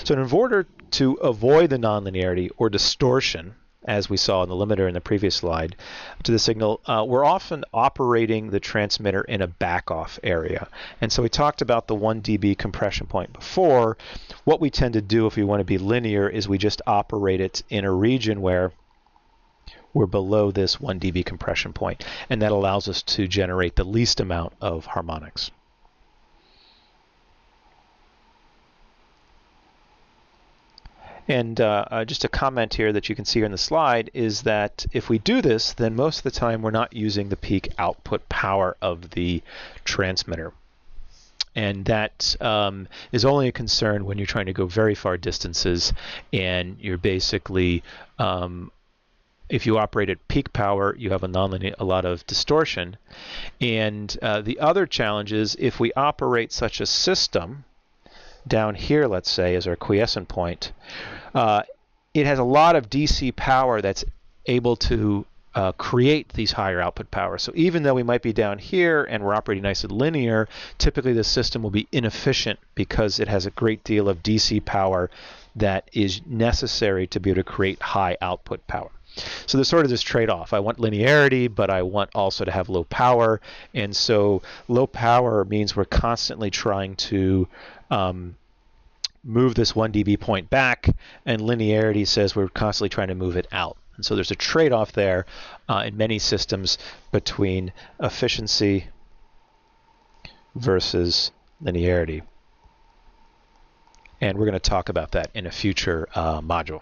So in order to avoid the nonlinearity or distortion, as we saw in the limiter in the previous slide, to the signal, we're often operating the transmitter in a back-off area. And so we talked about the 1 dB compression point before. What we tend to do if we want to be linear is we just operate it in a region where we're below this 1 dB compression point, and that allows us to generate the least amount of harmonics. And just a comment here that you can see here in the slide is that if we do this, then most of the time we're not using the peak output power of the transmitter. And that is only a concern when you're trying to go very far distances and you're basically, if you operate at peak power, you have a lot of distortion. And the other challenge is if we operate such a system, down here, let's say, is our quiescent point, it has a lot of DC power that's able to create these higher output powers. So even though we might be down here and we're operating nice and linear, typically the system will be inefficient because it has a great deal of DC power that is necessary to be able to create high output power. So there's sort of this trade-off. I want linearity, but I want also to have low power. And so low power means we're constantly trying to move this 1 dB point back, and linearity says we're constantly trying to move it out. And so there's a trade-off there in many systems between efficiency versus linearity. And we're going to talk about that in a future module.